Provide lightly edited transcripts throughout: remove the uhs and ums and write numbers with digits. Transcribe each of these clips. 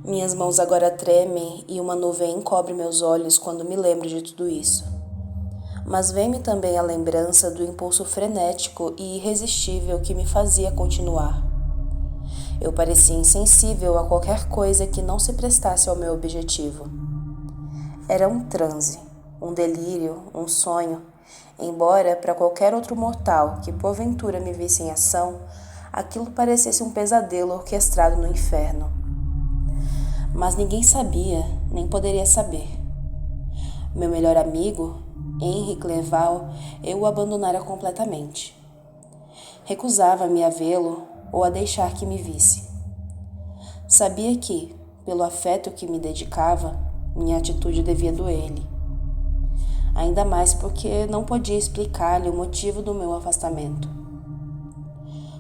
Minhas mãos agora tremem e uma nuvem encobre meus olhos quando me lembro de tudo isso. Mas vem-me também a lembrança do impulso frenético e irresistível que me fazia continuar. Eu parecia insensível a qualquer coisa que não se prestasse ao meu objetivo. Era um transe, um delírio, um sonho, embora para qualquer outro mortal que porventura me visse em ação, aquilo parecesse um pesadelo orquestrado no inferno. Mas ninguém sabia, nem poderia saber. Meu melhor amigo, Henri Clerval, eu o abandonara completamente. Recusava-me a vê-lo ou a deixar que me visse. Sabia que, pelo afeto que me dedicava, minha atitude devia doer-lhe. Ainda mais porque não podia explicar-lhe o motivo do meu afastamento.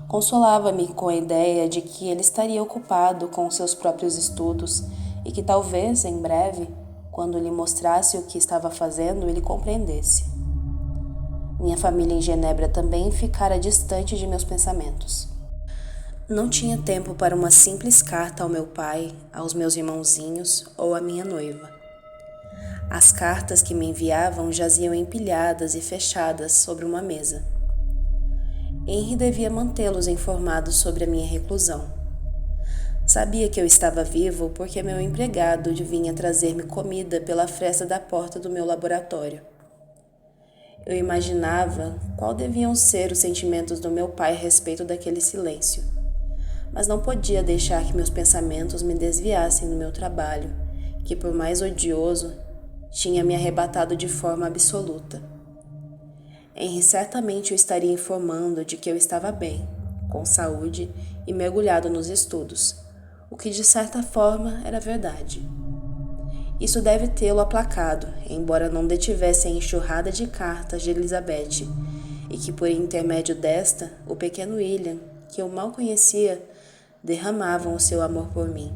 Consolava-me com a ideia de que ele estaria ocupado com seus próprios estudos e que talvez, em breve, quando lhe mostrasse o que estava fazendo, ele compreendesse. Minha família em Genebra também ficara distante de meus pensamentos. Não tinha tempo para uma simples carta ao meu pai, aos meus irmãozinhos ou à minha noiva. As cartas que me enviavam jaziam empilhadas e fechadas sobre uma mesa. Henri devia mantê-los informados sobre a minha reclusão. Sabia que eu estava vivo porque meu empregado vinha trazer-me comida pela fresta da porta do meu laboratório. Eu imaginava qual deviam ser os sentimentos do meu pai a respeito daquele silêncio, mas não podia deixar que meus pensamentos me desviassem do meu trabalho, que, por mais odioso, tinha me arrebatado de forma absoluta. Henri certamente o estaria informando de que eu estava bem, com saúde e mergulhado nos estudos, o que de certa forma era verdade. Isso deve tê-lo aplacado, embora não detivesse a enxurrada de cartas de Elizabeth, e que por intermédio desta, o pequeno William, que eu mal conhecia, derramavam o seu amor por mim.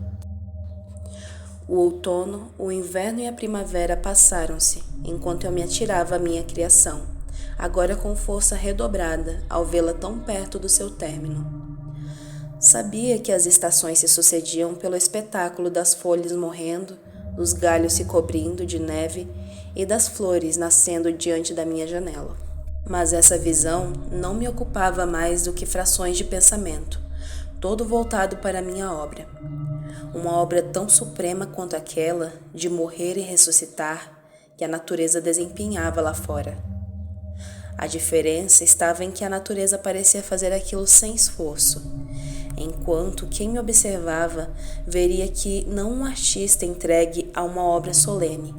O outono, o inverno e a primavera passaram-se, enquanto eu me atirava à minha criação, agora com força redobrada ao vê-la tão perto do seu término. Sabia que as estações se sucediam pelo espetáculo das folhas morrendo, dos galhos se cobrindo de neve e das flores nascendo diante da minha janela. Mas essa visão não me ocupava mais do que frações de pensamento, todo voltado para a minha obra. Uma obra tão suprema quanto aquela de morrer e ressuscitar que a natureza desempenhava lá fora. A diferença estava em que a natureza parecia fazer aquilo sem esforço, enquanto quem me observava veria que não um artista entregue a uma obra solene,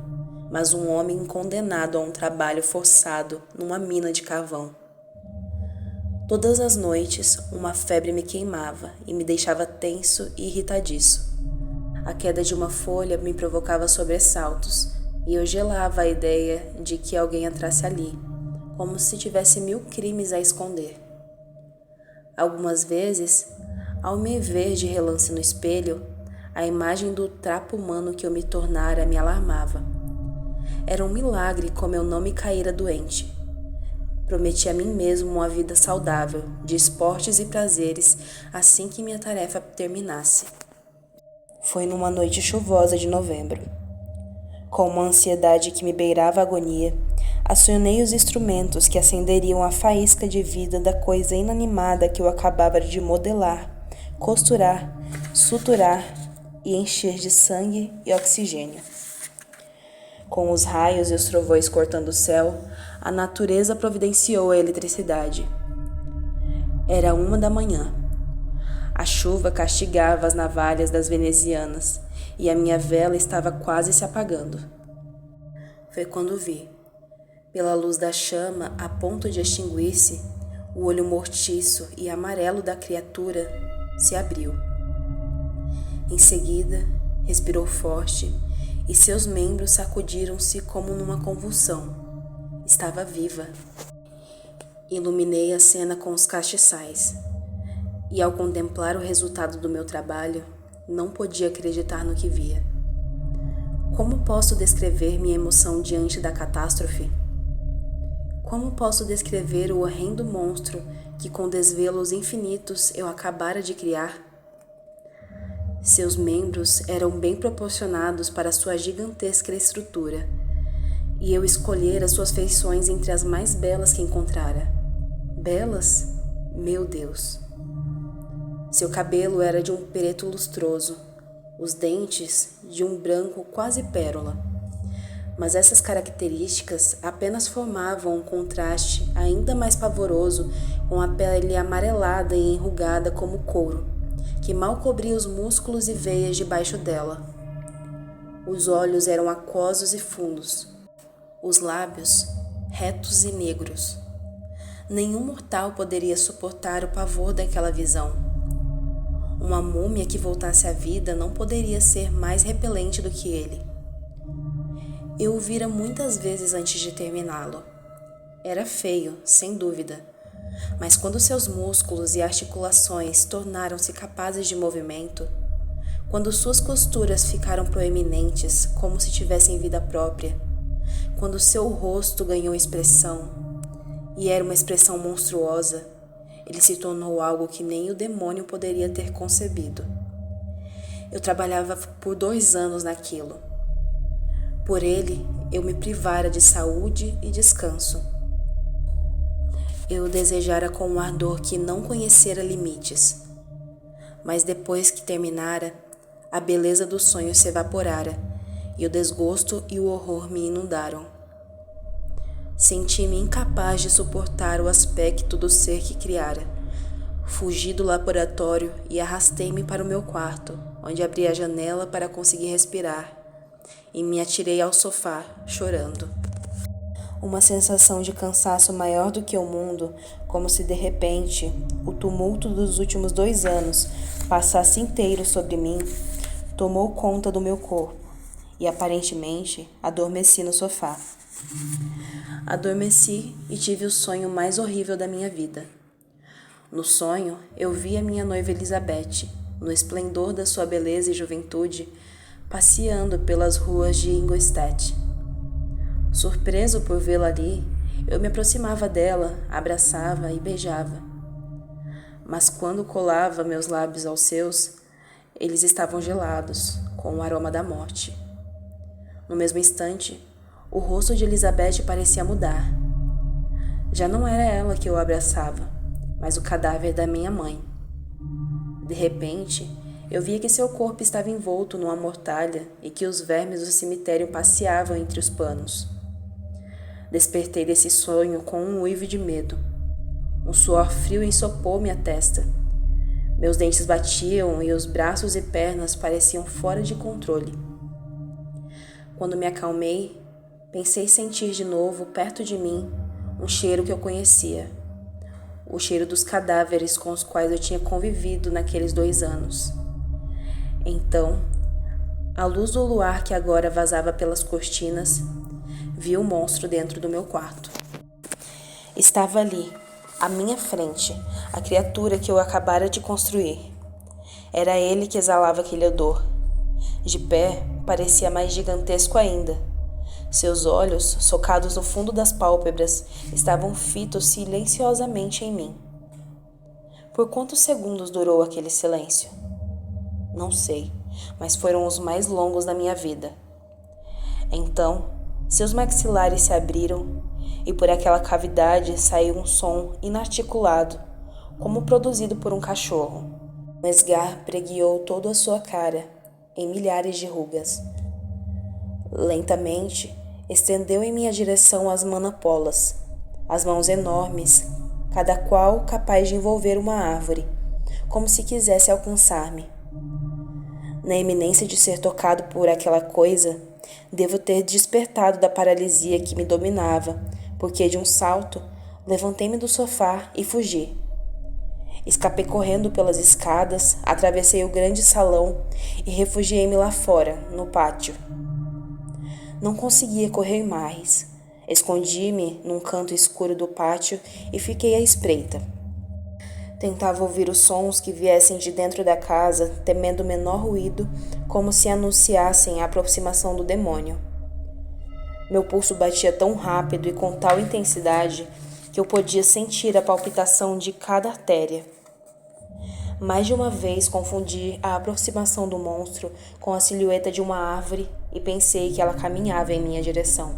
mas um homem condenado a um trabalho forçado numa mina de carvão. Todas as noites, uma febre me queimava e me deixava tenso e irritadiço. A queda de uma folha me provocava sobressaltos e eu gelava a ideia de que alguém entrasse ali, como se tivesse 1000 crimes a esconder. Algumas vezes, ao me ver de relance no espelho, a imagem do trapo humano que eu me tornara me alarmava. Era um milagre como eu não me caíra doente. Prometi a mim mesmo uma vida saudável, de esportes e prazeres, assim que minha tarefa terminasse. Foi numa noite chuvosa de novembro. Com uma ansiedade que me beirava a agonia, acionei os instrumentos que acenderiam a faísca de vida da coisa inanimada que eu acabava de modelar, costurar, suturar e encher de sangue e oxigênio. Com os raios e os trovões cortando o céu, a natureza providenciou a eletricidade. Era 1 da manhã. A chuva castigava as navalhas das venezianas e a minha vela estava quase se apagando. Foi quando vi, pela luz da chama a ponto de extinguir-se, o olho mortiço e amarelo da criatura se abriu. Em seguida, respirou forte e seus membros sacudiram-se como numa convulsão. Estava viva. Iluminei a cena com os castiçais. E ao contemplar o resultado do meu trabalho, não podia acreditar no que via. Como posso descrever minha emoção diante da catástrofe? Como posso descrever o horrendo monstro que com desvelos infinitos eu acabara de criar? Seus membros eram bem proporcionados para sua gigantesca estrutura, e eu escolhera suas feições entre as mais belas que encontrara. Belas? Meu Deus! Seu cabelo era de um preto lustroso, os dentes de um branco quase pérola. Mas essas características apenas formavam um contraste ainda mais pavoroso com a pele amarelada e enrugada como couro, que mal cobria os músculos e veias debaixo dela. Os olhos eram aquosos e fundos, os lábios retos e negros. Nenhum mortal poderia suportar o pavor daquela visão. Uma múmia que voltasse à vida não poderia ser mais repelente do que ele. Eu o vira muitas vezes antes de terminá-lo. Era feio, sem dúvida, mas quando seus músculos e articulações tornaram-se capazes de movimento, quando suas costuras ficaram proeminentes como se tivessem vida própria, quando seu rosto ganhou expressão, e era uma expressão monstruosa, ele se tornou algo que nem o demônio poderia ter concebido. Eu trabalhava por 2 anos naquilo. Por ele, eu me privara de saúde e descanso. Eu o desejara com um ardor que não conhecera limites. Mas depois que terminara, a beleza do sonho se evaporara, e o desgosto e o horror me inundaram. Senti-me incapaz de suportar o aspecto do ser que criara. Fugi do laboratório e arrastei-me para o meu quarto, onde abri a janela para conseguir respirar, e me atirei ao sofá, chorando. Uma sensação de cansaço maior do que o mundo, como se de repente o tumulto dos últimos 2 anos passasse inteiro sobre mim, tomou conta do meu corpo, e aparentemente adormeci no sofá. Adormeci e tive o sonho mais horrível da minha vida. No sonho, eu vi a minha noiva Elizabeth, no esplendor da sua beleza e juventude, passeando pelas ruas de Ingolstadt. Surpreso por vê-la ali, eu me aproximava dela, abraçava e beijava. Mas quando colava meus lábios aos seus, eles estavam gelados, com o aroma da morte. No mesmo instante, o rosto de Elizabeth parecia mudar. Já não era ela que eu abraçava, mas o cadáver da minha mãe. De repente, eu via que seu corpo estava envolto numa mortalha e que os vermes do cemitério passeavam entre os panos. Despertei desse sonho com um uivo de medo. Um suor frio ensopou minha testa. Meus dentes batiam e os braços e pernas pareciam fora de controle. Quando me acalmei, pensei sentir de novo, perto de mim, um cheiro que eu conhecia. O cheiro dos cadáveres com os quais eu tinha convivido naqueles 2 anos. Então, à luz do luar que agora vazava pelas cortinas, vi o monstro dentro do meu quarto. Estava ali, à minha frente, a criatura que eu acabara de construir. Era ele que exalava aquele odor. De pé, parecia mais gigantesco ainda. Seus olhos, socados no fundo das pálpebras, estavam fitos silenciosamente em mim. Por quantos segundos durou aquele silêncio? Não sei, mas foram os mais longos da minha vida. Então, seus maxilares se abriram e por aquela cavidade saiu um som inarticulado, como produzido por um cachorro. Um esgar preguiou toda a sua cara, em milhares de rugas. Lentamente, estendeu em minha direção as manapolas, as mãos enormes, cada qual capaz de envolver uma árvore, como se quisesse alcançar-me. Na iminência de ser tocado por aquela coisa, devo ter despertado da paralisia que me dominava, porque de um salto, levantei-me do sofá e fugi. Escapei correndo pelas escadas, atravessei o grande salão e refugiei-me lá fora, no pátio. Não conseguia correr mais. Escondi-me num canto escuro do pátio e fiquei à espreita. Tentava ouvir os sons que viessem de dentro da casa, temendo o menor ruído, como se anunciassem a aproximação do demônio. Meu pulso batia tão rápido e com tal intensidade que eu podia sentir a palpitação de cada artéria. Mais de uma vez confundi a aproximação do monstro com a silhueta de uma árvore e pensei que ela caminhava em minha direção.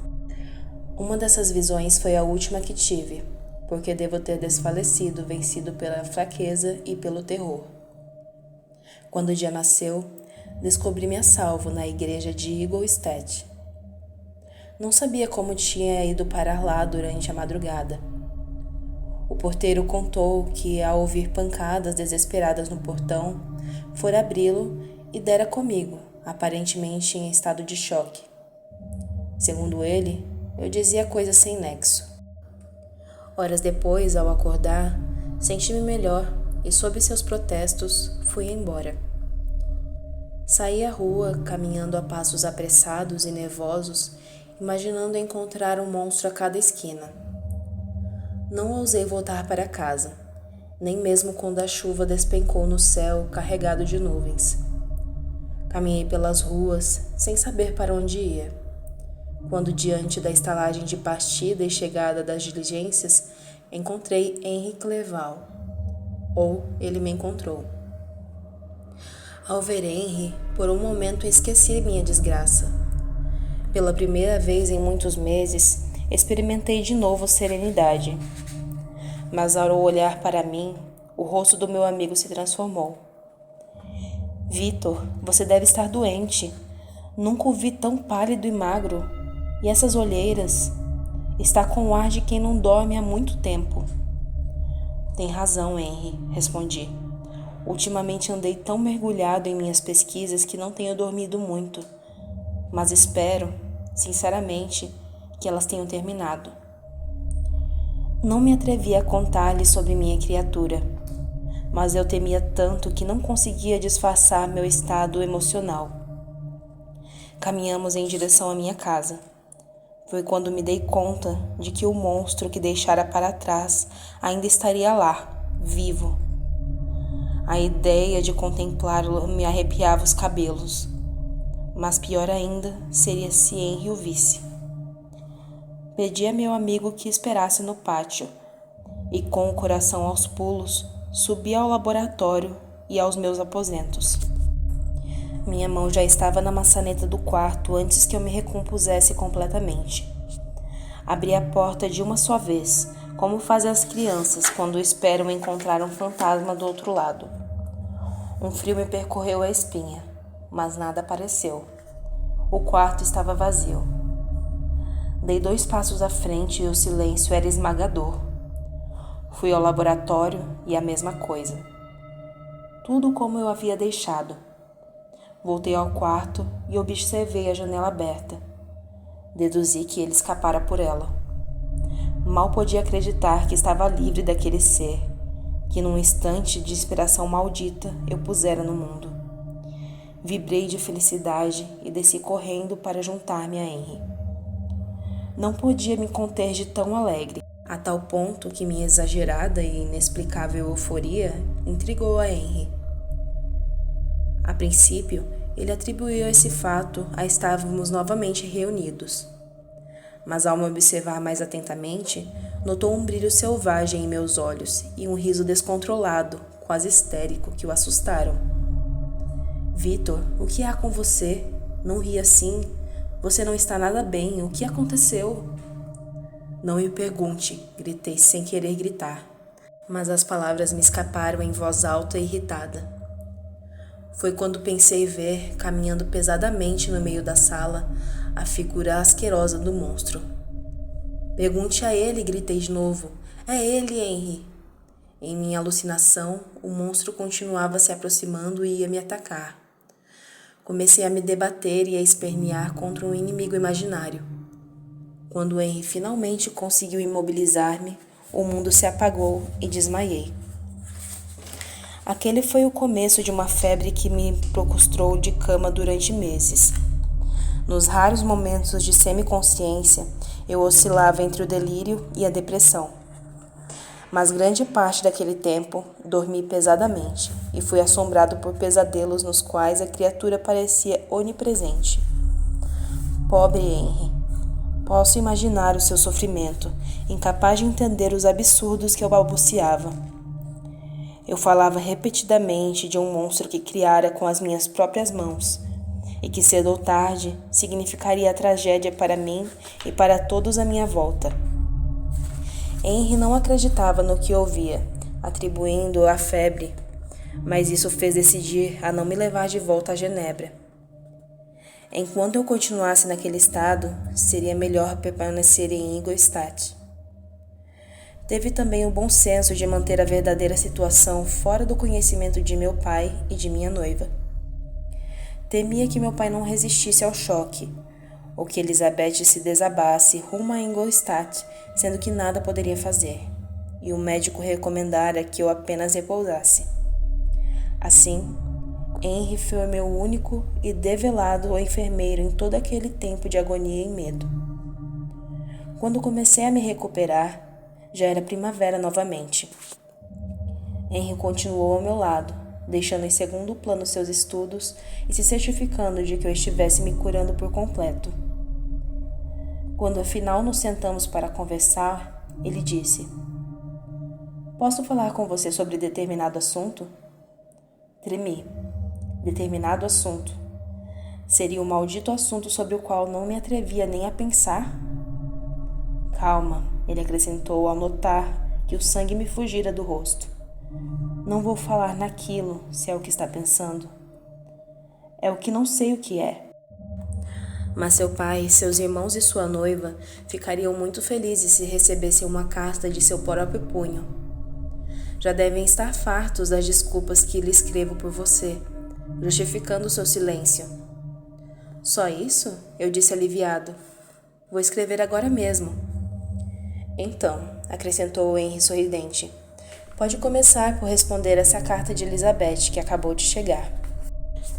Uma dessas visões foi a última que tive, porque devo ter desfalecido, vencido pela fraqueza e pelo terror. Quando o dia nasceu, descobri-me a salvo na igreja de Ingolstadt. Não sabia como tinha ido parar lá durante a madrugada. O porteiro contou que, ao ouvir pancadas desesperadas no portão, fora abri-lo e dera comigo, aparentemente em estado de choque. Segundo ele, eu dizia coisas sem nexo. Horas depois, ao acordar, senti-me melhor e, sob seus protestos, fui embora. Saí à rua, caminhando a passos apressados e nervosos, imaginando encontrar um monstro a cada esquina. Não ousei voltar para casa, nem mesmo quando a chuva despencou no céu carregado de nuvens. Caminhei pelas ruas, sem saber para onde ia. Quando, diante da estalagem de partida e chegada das diligências, encontrei Henri Clerval, ou ele me encontrou. Ao ver Henri, por um momento esqueci minha desgraça. Pela primeira vez em muitos meses, experimentei de novo serenidade. Mas ao olhar para mim, o rosto do meu amigo se transformou. Vitor, você deve estar doente. Nunca o vi tão pálido e magro. E essas olheiras? Está com o ar de quem não dorme há muito tempo. Tem razão, Henri, respondi. Ultimamente andei tão mergulhado em minhas pesquisas que não tenho dormido muito. Mas espero, sinceramente, que elas tenham terminado. Não me atrevi a contar-lhe sobre minha criatura, mas eu temia tanto que não conseguia disfarçar meu estado emocional. Caminhamos em direção à minha casa. Foi quando me dei conta de que o monstro que deixara para trás ainda estaria lá, vivo. A ideia de contemplá-lo me arrepiava os cabelos, mas pior ainda seria se Henri o visse. Pedi a meu amigo que esperasse no pátio e, com o coração aos pulos, subi ao laboratório e aos meus aposentos. Minha mão já estava na maçaneta do quarto antes que eu me recompusesse completamente. Abri a porta de uma só vez, como fazem as crianças quando esperam encontrar um fantasma do outro lado. Um frio me percorreu a espinha, mas nada apareceu. O quarto estava vazio. Dei 2 passos à frente e o silêncio era esmagador. Fui ao laboratório e a mesma coisa. Tudo como eu havia deixado. Voltei ao quarto e observei a janela aberta. Deduzi que ele escapara por ela. Mal podia acreditar que estava livre daquele ser, que num instante de inspiração maldita eu pusera no mundo. Vibrei de felicidade e desci correndo para juntar-me a Henri. Não podia me conter de tão alegre, a tal ponto que minha exagerada e inexplicável euforia intrigou a Henri. A princípio, ele atribuiu esse fato a estarmos novamente reunidos. Mas ao me observar mais atentamente, notou um brilho selvagem em meus olhos e um riso descontrolado, quase histérico, que o assustaram. Vitor, o que há com você? Não ri assim. Você não está nada bem. O que aconteceu? Não me pergunte, gritei sem querer gritar. Mas as palavras me escaparam em voz alta e irritada. Foi quando pensei ver, caminhando pesadamente no meio da sala, a figura asquerosa do monstro. Pergunte a ele, gritei de novo. É ele, Henri. Em minha alucinação, o monstro continuava se aproximando e ia me atacar. Comecei a me debater e a espernear contra um inimigo imaginário. Quando Henri finalmente conseguiu imobilizar-me, o mundo se apagou e desmaiei. Aquele foi o começo de uma febre que me prostrou de cama durante meses. Nos raros momentos de semiconsciência, eu oscilava entre o delírio e a depressão. Mas grande parte daquele tempo dormi pesadamente e fui assombrado por pesadelos nos quais a criatura parecia onipresente. Pobre Henri. Posso imaginar o seu sofrimento, incapaz de entender os absurdos que eu balbuciava. Eu falava repetidamente de um monstro que criara com as minhas próprias mãos e que cedo ou tarde significaria a tragédia para mim e para todos à minha volta. Henry não acreditava no que ouvia, atribuindo à febre, mas isso fez decidir a não me levar de volta a Genebra. Enquanto eu continuasse naquele estado, seria melhor permanecer em Ingolstadt. Teve também o bom senso de manter a verdadeira situação fora do conhecimento de meu pai e de minha noiva. Temia que meu pai não resistisse ao choque, ou que Elizabeth se desabasse rumo a Ingolstadt, sendo que nada poderia fazer, e o médico recomendara que eu apenas repousasse. Assim, Henry foi meu único e develado enfermeiro em todo aquele tempo de agonia e medo. Quando comecei a me recuperar, já era primavera novamente. Henry continuou ao meu lado, deixando em segundo plano seus estudos e se certificando de que eu estivesse me curando por completo. Quando afinal nos sentamos para conversar, ele disse: "Posso falar com você sobre determinado assunto?" Tremi. Determinado assunto. Seria o maldito assunto sobre o qual não me atrevia nem a pensar? Calma, ele acrescentou ao notar que o sangue me fugira do rosto. Não vou falar naquilo, se é o que está pensando. É o que não sei o que é. Mas seu pai, seus irmãos e sua noiva ficariam muito felizes se recebessem uma carta de seu próprio punho. Já devem estar fartos das desculpas que lhe escrevo por você, justificando seu silêncio. Só isso? Eu disse aliviado. Vou escrever agora mesmo. Então, acrescentou Henry sorridente, pode começar por responder essa carta de Elizabeth que acabou de chegar.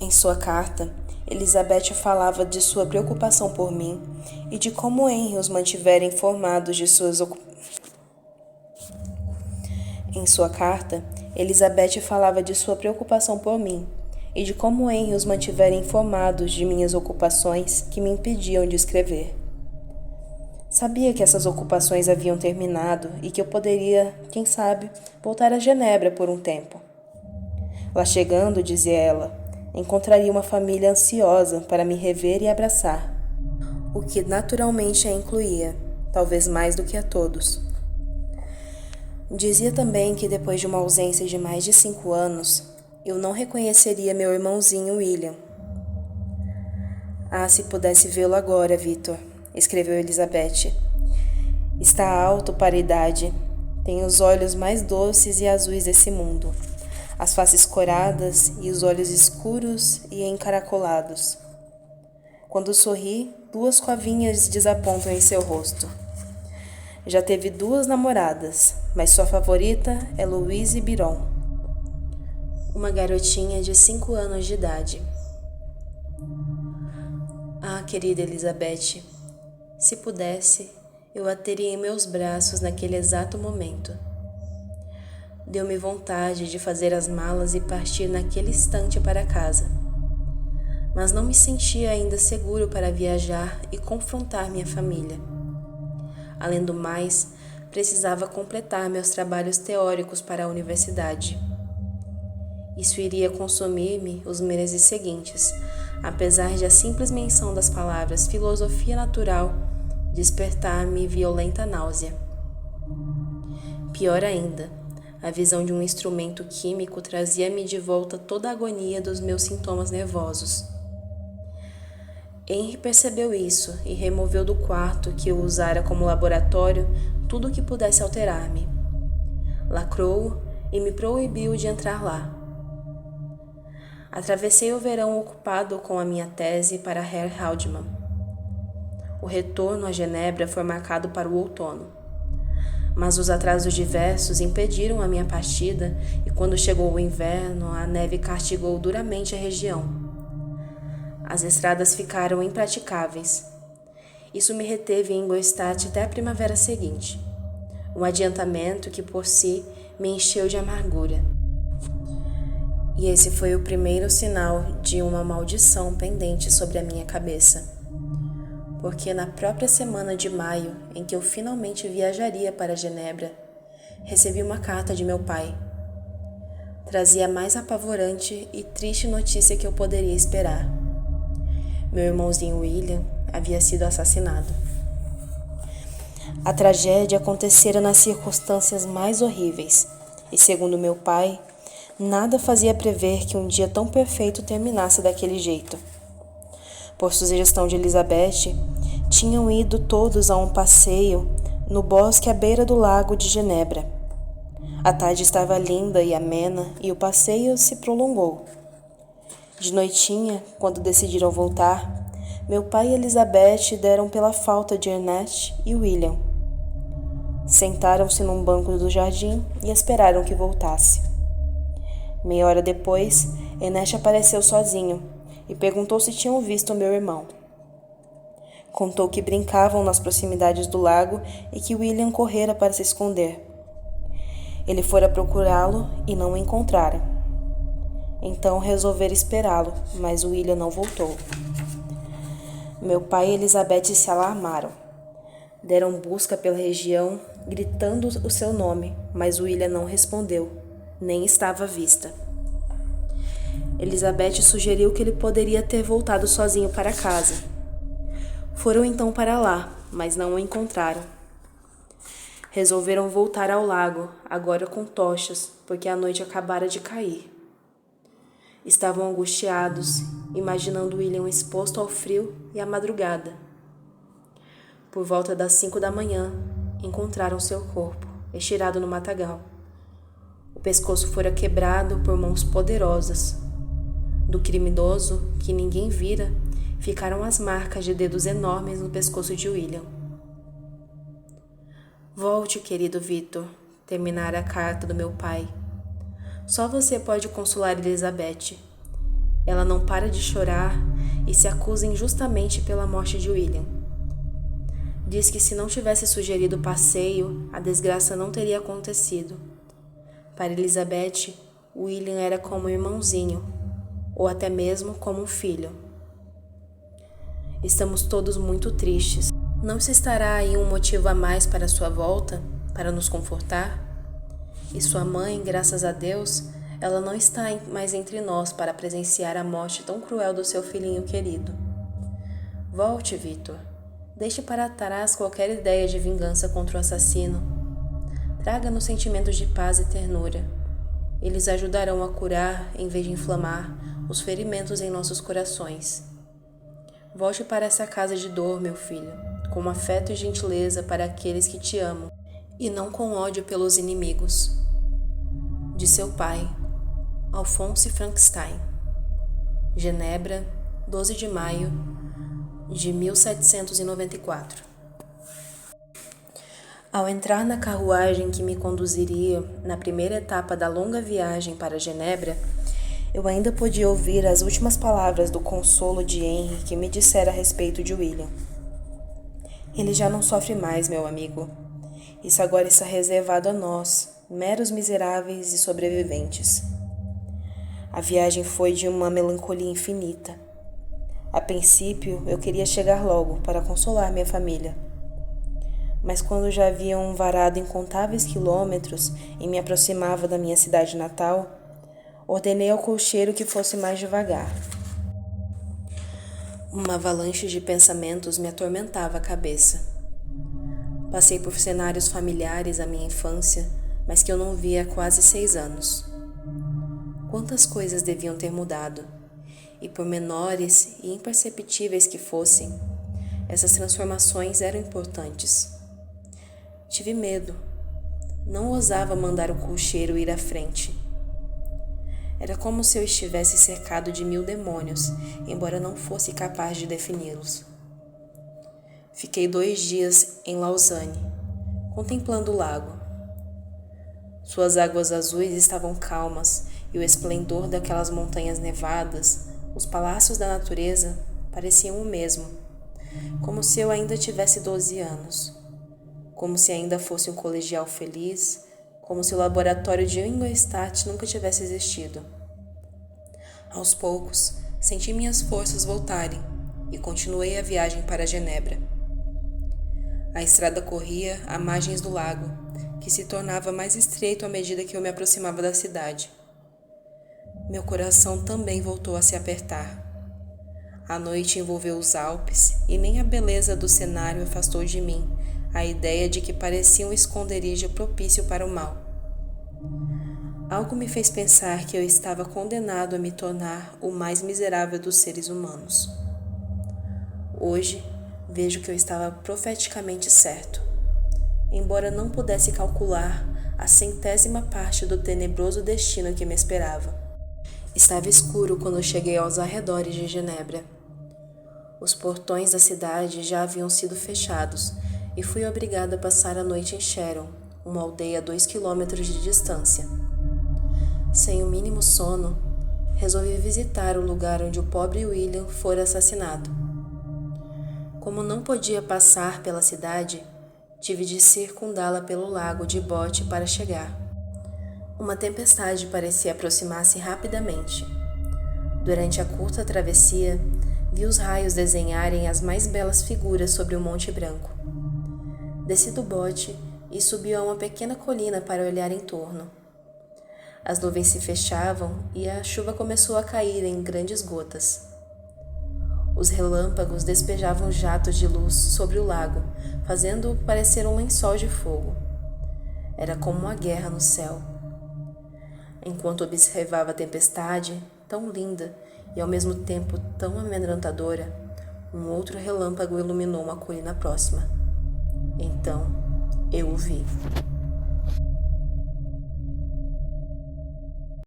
Em sua carta, Elizabeth falava de sua preocupação por mim e de como Henry os mantivera informados de suas Em sua carta, Elizabeth falava de sua preocupação por mim e de como Henry os mantivera informados de minhas ocupações que me impediam de escrever. Sabia que essas ocupações haviam terminado e que eu poderia, quem sabe, voltar a Genebra por um tempo. Lá chegando, dizia ela, encontraria uma família ansiosa para me rever e abraçar, o que naturalmente a incluía, talvez mais do que a todos. Dizia também que depois de uma ausência de mais de 5 anos, eu não reconheceria meu irmãozinho William. Ah, se pudesse vê-lo agora, Victor, escreveu Elizabeth. Está alto para a idade, tem os olhos mais doces e azuis desse mundo, as faces coradas e os olhos escuros e encaracolados. Quando sorri, 2 covinhas desapontam em seu rosto. Já teve 2 namoradas, mas sua favorita é Louise Biron, uma garotinha de 5 anos de idade. Ah, querida Elizabeth, se pudesse, eu a teria em meus braços naquele exato momento. Deu-me vontade de fazer as malas e partir naquele instante para casa. Mas não me sentia ainda seguro para viajar e confrontar minha família. Além do mais, precisava completar meus trabalhos teóricos para a universidade. Isso iria consumir-me os meses seguintes, apesar de a simples menção das palavras filosofia natural despertar-me violenta náusea. Pior ainda, a visão de um instrumento químico trazia-me de volta toda a agonia dos meus sintomas nervosos. Henry percebeu isso e removeu do quarto que eu usara como laboratório tudo o que pudesse alterar-me. Lacrou-o e me proibiu de entrar lá. Atravessei o verão ocupado com a minha tese para Herr Haldeman. O retorno a Genebra foi marcado para o outono. Mas os atrasos diversos impediram a minha partida e quando chegou o inverno, a neve castigou duramente a região. As estradas ficaram impraticáveis. Isso me reteve em Ingolstadt até a primavera seguinte, um adiantamento que por si me encheu de amargura. E esse foi o primeiro sinal de uma maldição pendente sobre a minha cabeça. Porque na própria semana de maio, em que eu finalmente viajaria para Genebra, recebi uma carta de meu pai. trazia a mais apavorante e triste notícia que eu poderia esperar. Meu irmãozinho William havia sido assassinado. A tragédia acontecera nas circunstâncias mais horríveis, e segundo meu pai, nada fazia prever que um dia tão perfeito terminasse daquele jeito. Por sugestão de Elizabeth, tinham ido todos a um passeio no bosque à beira do lago de Genebra. A tarde estava linda e amena e o passeio se prolongou. De noitinha, quando decidiram voltar, meu pai e Elizabeth deram pela falta de Ernest e William. Sentaram-se num banco do jardim e esperaram que voltasse. Meia hora depois, Ernest apareceu sozinho e perguntou se tinham visto meu irmão. Contou que brincavam nas proximidades do lago e que William correra para se esconder. Ele fora procurá-lo e não o encontrara. Então resolveram esperá-lo, mas William não voltou. Meu pai e Elizabeth se alarmaram. Deram busca pela região, gritando o seu nome, mas William não respondeu, nem estava à vista. Elizabeth sugeriu que ele poderia ter voltado sozinho para casa. Foram então para lá, mas não o encontraram. Resolveram voltar ao lago, agora com tochas, porque a noite acabara de cair. Estavam angustiados, imaginando William exposto ao frio e à madrugada. Por volta das 5 da manhã, encontraram seu corpo, estirado no matagal. O pescoço fora quebrado por mãos poderosas. Do criminoso, que ninguém vira, ficaram as marcas de dedos enormes no pescoço de William. Volte, querido Victor, terminara a carta do meu pai. Só você pode consolar Elizabeth. Ela não para de chorar e se acusa injustamente pela morte de William. Diz que se não tivesse sugerido o passeio, a desgraça não teria acontecido. Para Elizabeth, William era como um irmãozinho, ou até mesmo como um filho. Estamos todos muito tristes. Não se estará aí um motivo a mais para sua volta, para nos confortar? E sua mãe, graças a Deus, ela não está mais entre nós para presenciar a morte tão cruel do seu filhinho querido. Volte, Victor. Deixe para trás qualquer ideia de vingança contra o assassino. Traga-nos sentimentos de paz e ternura. Eles ajudarão a curar, em vez de inflamar, os ferimentos em nossos corações. Volte para essa casa de dor, meu filho, com afeto e gentileza para aqueles que te amam, e não com ódio pelos inimigos. De seu pai, Alphonse Frankenstein. Genebra, 12 de maio de 1794. Ao entrar na carruagem que me conduziria na primeira etapa da longa viagem para Genebra, eu ainda podia ouvir as últimas palavras do consolo de Henry que me dissera a respeito de William. Ele já não sofre mais, meu amigo. Isso agora está reservado a nós, meros miseráveis e sobreviventes. A viagem foi de uma melancolia infinita. A princípio, eu queria chegar logo para consolar minha família. Mas quando já haviam varado incontáveis quilômetros e me aproximava da minha cidade natal, ordenei ao cocheiro que fosse mais devagar. Uma avalanche de pensamentos me atormentava a cabeça. Passei por cenários familiares à minha infância, mas que eu não via há quase 6 anos. Quantas coisas deviam ter mudado, e por menores e imperceptíveis que fossem, essas transformações eram importantes. Tive medo. Não ousava mandar o cocheiro ir à frente. Era como se eu estivesse cercado de 1000 demônios, embora não fosse capaz de defini-los. Fiquei 2 dias em Lausanne, contemplando o lago. Suas águas azuis estavam calmas e o esplendor daquelas montanhas nevadas, os palácios da natureza, pareciam o mesmo, como se eu ainda tivesse 12 anos, como se ainda fosse um colegial feliz, como se o laboratório de Ingolstadt nunca tivesse existido. Aos poucos, senti minhas forças voltarem e continuei a viagem para Genebra. A estrada corria à margens do lago, que se tornava mais estreito à medida que eu me aproximava da cidade. Meu coração também voltou a se apertar. A noite envolveu os Alpes e nem a beleza do cenário afastou de mim a ideia de que parecia um esconderijo propício para o mal. Algo me fez pensar que eu estava condenado a me tornar o mais miserável dos seres humanos. Hoje, vejo que eu estava profeticamente certo. Embora não pudesse calcular a 100ª parte do tenebroso destino que me esperava. Estava escuro quando cheguei aos arredores de Genebra. Os portões da cidade já haviam sido fechados e fui obrigada a passar a noite em Sharon, uma aldeia a 2 quilômetros de distância. Sem o mínimo sono, resolvi visitar o lugar onde o pobre William fora assassinado. Como não podia passar pela cidade, tive de circundá-la pelo lago de bote para chegar. Uma tempestade parecia aproximar-se rapidamente. Durante a curta travessia, vi os raios desenharem as mais belas figuras sobre o Monte Branco. Desci do bote e subi a uma pequena colina para olhar em torno. As nuvens se fechavam e a chuva começou a cair em grandes gotas. Os relâmpagos despejavam jatos de luz sobre o lago, fazendo-o parecer um lençol de fogo. Era como uma guerra no céu. Enquanto observava a tempestade, tão linda e ao mesmo tempo tão amedrontadora, um outro relâmpago iluminou uma colina próxima. Então, eu o vi.